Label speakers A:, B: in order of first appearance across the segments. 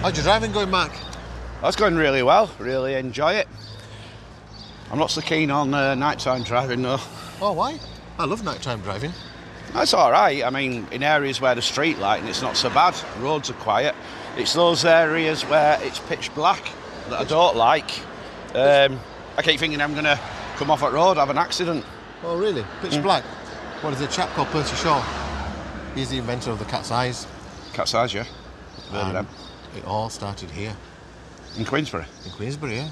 A: How's your driving going, Mark?
B: That's going really well, really enjoy it. I'm not so keen on nighttime driving though.
A: Oh, why? I love nighttime driving.
B: That's alright, I mean, in areas where there's street lighting it's not so bad, roads are quiet. It's those areas where it's pitch black that I don't like. I keep thinking I'm going to come off that road, have an accident.
A: Oh, really? Pitch black? Well, there's a chap called Percy Shaw. He's the inventor of the catseyes.
B: Catseyes, yeah. Heard of them.
A: It all started here.
B: In Queensbury?
A: In Queensbury, yeah.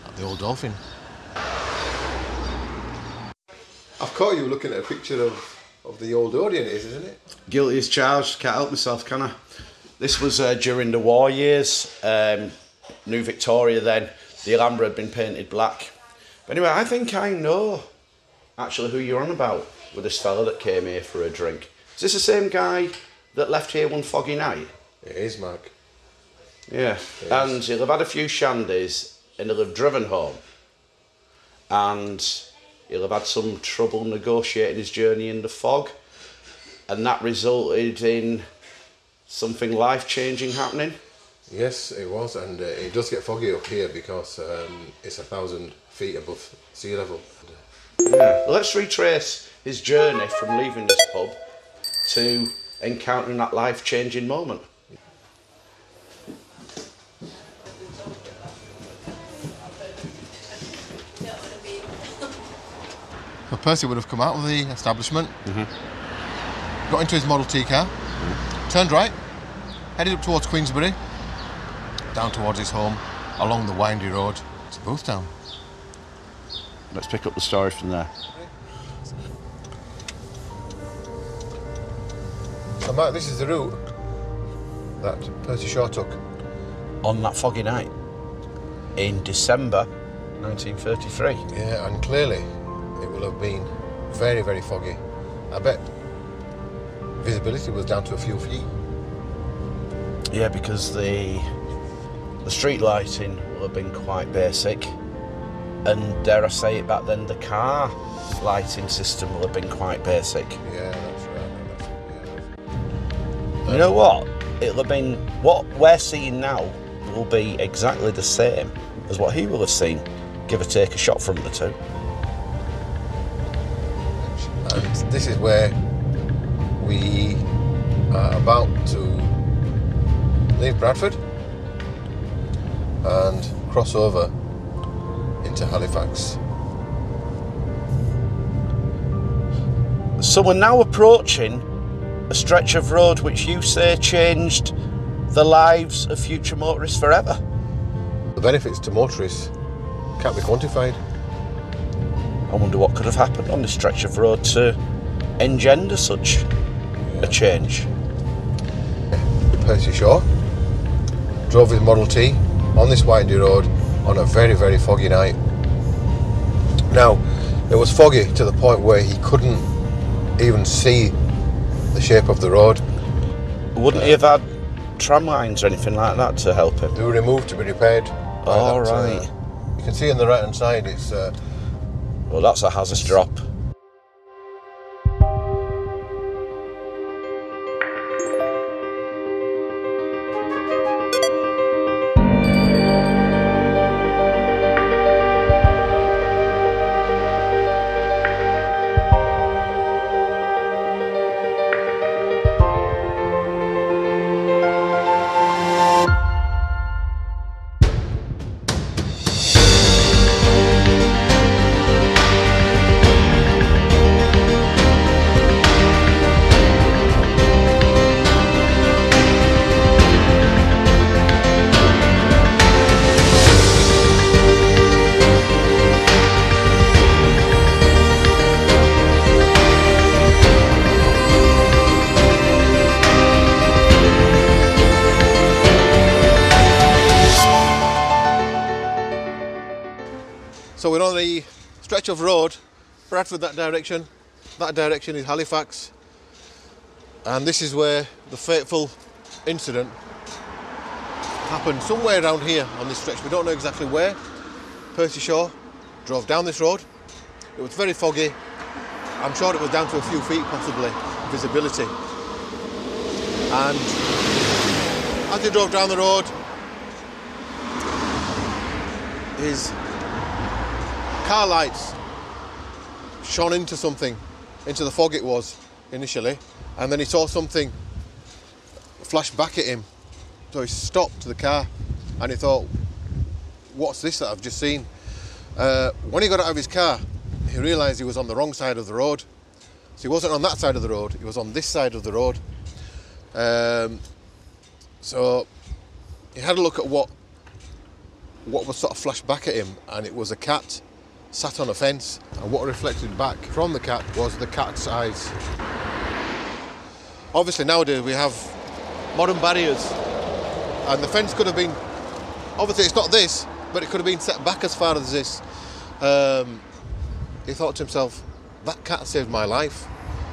A: At the Old Dolphin. I've caught you looking at a picture of the old Odeon, isn't it?
B: Guilty as charged, can't help myself, can I? This was during the war years. New Victoria then, the Alhambra had been painted black. But anyway, I think I know actually who you're on about with this fella that came here for a drink. Is this the same guy that left here one foggy night?
A: It is, Mark.
B: Yeah, and he'll have had a few shandies and he'll have driven home and he'll have had some trouble negotiating his journey in the fog, and that resulted in something life-changing happening.
A: Yes, it was, and it does get foggy up here because it's 1,000 feet above sea level.
B: Yeah. Let's retrace his journey from leaving this pub to encountering that life-changing moment.
A: So Percy would have come out of the establishment, got into his Model T car, turned right, headed up towards Queensbury, down towards his home, along the windy road to Boothtown.
B: Let's pick up the story from there.
A: So Mark, this is the route that Percy Shaw took.
B: On that foggy night in December 1933.
A: Yeah, and clearly it will have been very, very foggy. I bet visibility was down to a few feet.
B: Yeah, because the street lighting will have been quite basic, and dare I say it, back then the car lighting system will have been quite basic.
A: Yeah, that's right.
B: You know what? It'll have been, what we're seeing now will be exactly the same as what he will have seen, give or take a shot from the two.
A: And this is where we are about to leave Bradford and cross over into Halifax.
B: So we're now approaching a stretch of road which you say changed the lives of future motorists forever.
A: The benefits to motorists can't be quantified.
B: I wonder what could have happened on this stretch of road to engender such a change.
A: Percy Shaw drove his Model T on this windy road on a very, very foggy night. Now, it was foggy to the point where he couldn't even see the shape of the road.
B: Wouldn't he have had tram lines or anything like that to help him?
A: They were removed to be repaired.
B: All right.
A: You can see on the right hand side it's...
B: well, that's a hazardous drop.
A: So we're on the stretch of road, Bradford that direction is Halifax, and this is where the fateful incident happened, somewhere around here on this stretch. We don't know exactly where. Percy Shaw drove down this road. It was very foggy. I'm sure it was down to a few feet possibly, visibility. And As he drove down the road, his car lights shone into something, into the fog it was initially, and then he saw something flash back at him. So he stopped the car and he thought, what's this that I've just seen? When he got out of his car, he realised he was on the wrong side of the road. So he wasn't on that side of the road, he was on this side of the road. So he had a look at what was sort of flashed back at him, and it was a cat sat on a fence, and what reflected back from the cat was the cat's eyes. Obviously nowadays we have modern barriers, and the fence could have been, obviously it's not this, but it could have been set back as far as this. He thought to himself, that cat saved my life,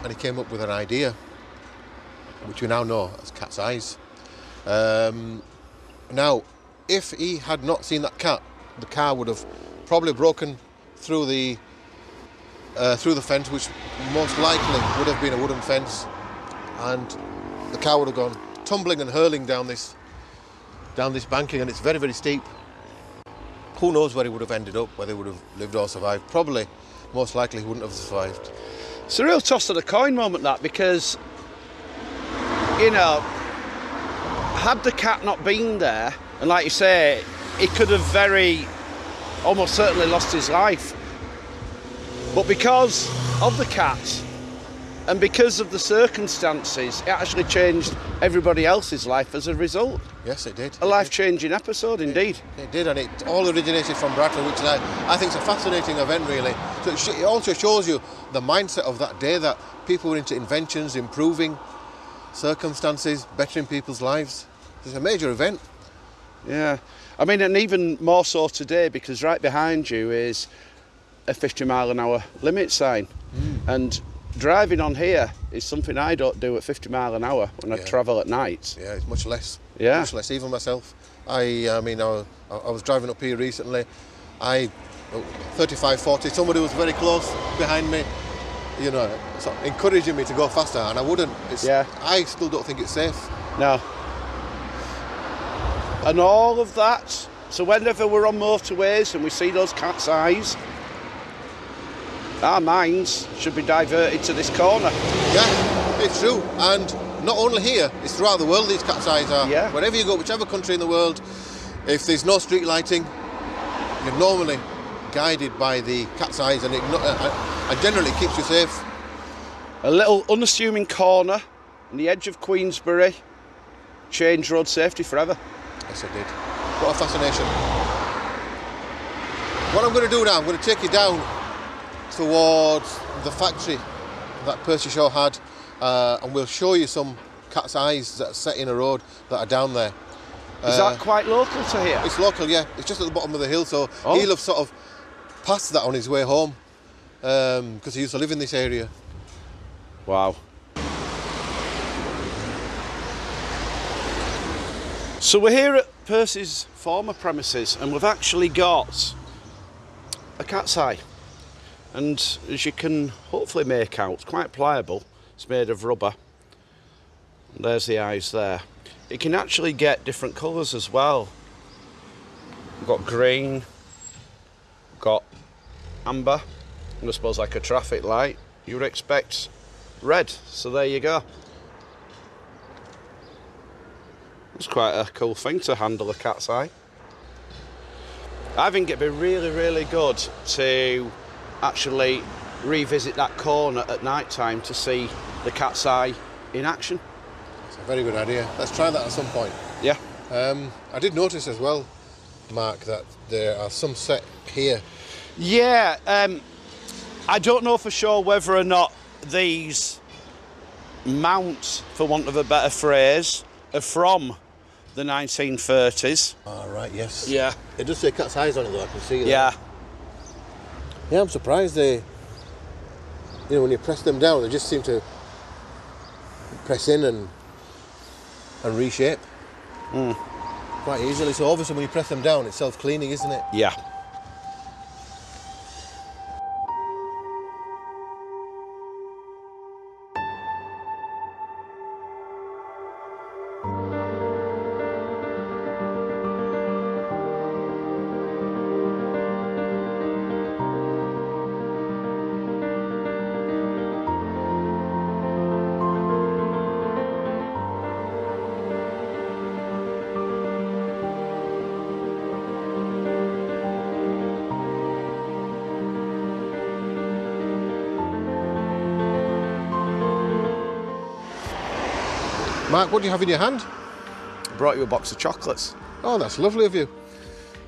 A: and he came up with an idea, which we now know as cat's eyes. Now, if he had not seen that cat, the car would have probably broken through the fence, which most likely would have been a wooden fence, and the car would have gone tumbling and hurling down this banking, and it's very, very steep. Who knows where he would have ended up, whether he would have lived or survived. Probably, most likely, he wouldn't have survived.
B: It's a real toss of the coin moment, that, because, you know, had the cat not been there, and like you say, he could have almost certainly lost his life. But because of the cat, and because of the circumstances, it actually changed everybody else's life as a result.
A: Yes, it did.
B: A life-changing episode, indeed.
A: It did, and it all originated from Bradford, which I think is a fascinating event, really. So it also shows you the mindset of that day, that people were into inventions, improving circumstances, bettering people's lives. It's a major event.
B: Yeah, I mean, and even more so today, because right behind you is a 50-mile-an-hour limit sign. And driving on here is something I don't do at 50 mile an hour when I travel at night.
A: Yeah, it's much less.
B: Yeah.
A: Much less, even myself. I was driving up here recently. 35, 40, somebody was very close behind me, you know, sort of encouraging me to go faster, and I wouldn't. I still don't think it's safe.
B: No. And all of that, so whenever we're on motorways and we see those cat's eyes, our minds should be diverted to this corner.
A: Yeah, it's true. And not only here, it's throughout the world these cat's eyes are.
B: Yeah.
A: Wherever you go, whichever country in the world, if there's no street lighting, you're normally guided by the cat's eyes, and it generally keeps you safe.
B: A little unassuming corner on the edge of Queensbury changed road safety forever.
A: Yes, it did. What a fascination. What I'm going to do now, I'm going to take you down towards the factory that Percy Shaw had, and we'll show you some cat's eyes that are set in a road that are down there.
B: Is that quite local to here?
A: It's local, yeah. It's just at the bottom of the hill, so he'll have sort of passed that on his way home, because he used to live in this area.
B: Wow. So we're here at Percy's former premises, and we've actually got a cat's eye. And as you can hopefully make out, it's quite pliable. It's made of rubber. And there's the eyes there. It can actually get different colours as well. We've got green, got amber, and I suppose like a traffic light, you would expect red. So there you go. It's quite a cool thing to handle a cat's eye. I think it'd be really, really good to actually revisit that corner at night time to see the cat's eye in action.
A: It's a very good idea. Let's try that at some point.
B: Yeah.
A: I did notice as well, Mark, that there are some set here.
B: Yeah, I don't know for sure whether or not these mounts, for want of a better phrase, are from the 1930s.
A: Ah, right, yes.
B: Yeah.
A: It does say cat's eyes on it though, I can see that.
B: Yeah.
A: Yeah, I'm surprised when you press them down, they just seem to press in and reshape quite easily. So obviously when you press them down, it's self-cleaning, isn't it?
B: Yeah.
A: Mark, what do you have in your hand?
B: I brought you a box of chocolates.
A: Oh, that's lovely of you.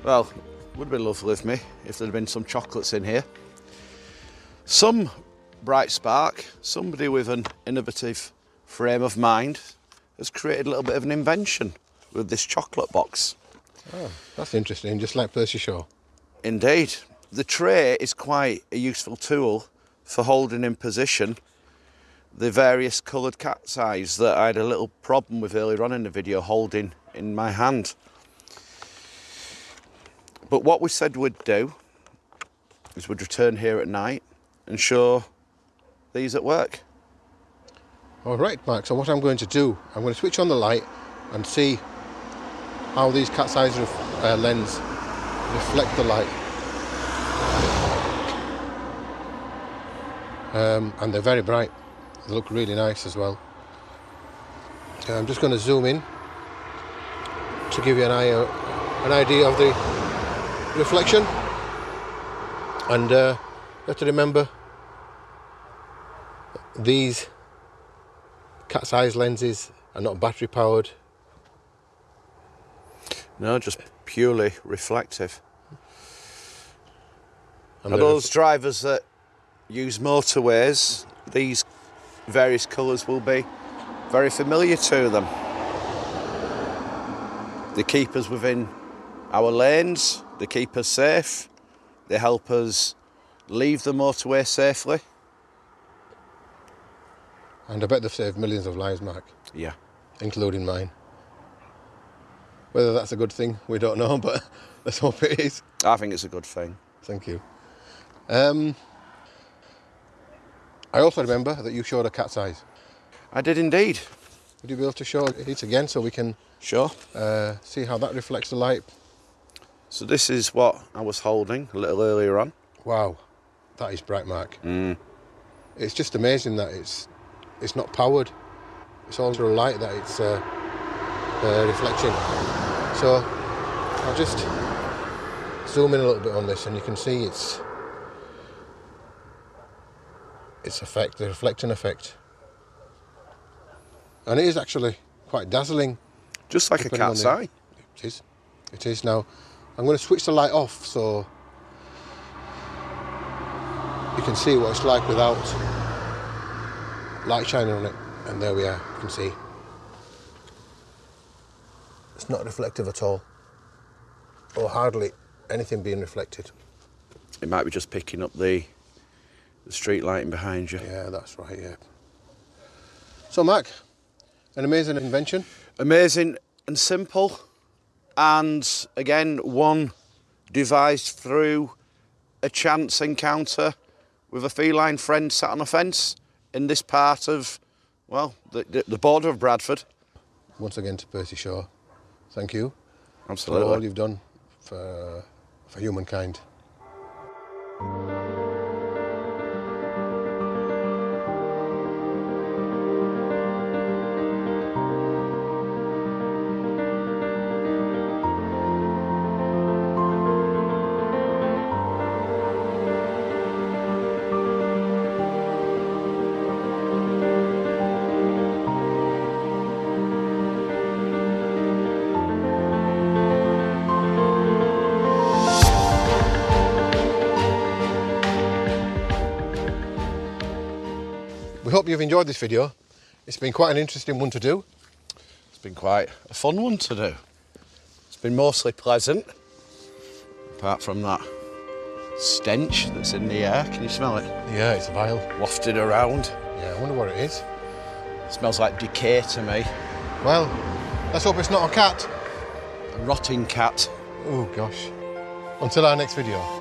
B: Well, it would have been lovely of me if there'd been some chocolates in here. Some bright spark, somebody with an innovative frame of mind has created a little bit of an invention with this chocolate box.
A: Oh, that's interesting, just like Percy Shaw.
B: Indeed. The tray is quite a useful tool for holding in position the various coloured cat's eyes that I had a little problem with earlier on in the video holding in my hand. But what we said we'd do is we'd return here at night and show these at work.
A: All right, Mark, so what I'm going to do, I'm going to switch on the light and see how these cat's eyes lens reflect the light. And they're very bright. They look really nice as well. I'm just going to zoom in to give you an idea of the reflection. And you have to remember these cat's eyes lenses are not battery powered.
B: No, just purely reflective. And those drivers that use motorways, these various colours will be very familiar to them. They keep us within our lanes, they keep us safe, they help us leave the motorway safely.
A: And I bet they've saved millions of lives, Mark.
B: Yeah.
A: Including mine. Whether that's a good thing, we don't know, but let's hope it is.
B: I think it's a good thing.
A: Thank you. I also remember that you showed a cat's eyes.
B: I did indeed.
A: Would you be able to show it again so we can
B: Sure.
A: see how that reflects the light?
B: So this is what I was holding a little earlier on.
A: Wow, that is bright, Mark. It's just amazing that it's not powered. It's all through light that it's reflecting. So I'll just zoom in a little bit on this and you can see its effect, the reflecting effect. And it is actually quite dazzling.
B: Just like a cat's eye.
A: It is. It is. Now, I'm going to switch the light off so you can see what it's like without light shining on it. And there we are, you can see. It's not reflective at all. Or hardly anything being reflected.
B: It might be just picking up the street lighting behind you.
A: Yeah, that's right, yeah. So, Mark, an amazing invention.
B: Amazing and simple. And again, one devised through a chance encounter with a feline friend sat on a fence in this part of, well, the border of Bradford.
A: Once again to Percy Shaw, thank you.
B: Absolutely.
A: For all you've done for humankind. We hope you've enjoyed this video. It's been quite an interesting one to do.
B: It's been quite a fun one to do. It's been mostly pleasant, apart from that stench that's in the air. Can you smell it?
A: Yeah, it's vile.
B: Wafted around.
A: Yeah, I wonder what it is.
B: It smells like decay to me.
A: Well, let's hope it's not a cat.
B: A rotting cat.
A: Oh gosh. Until our next video.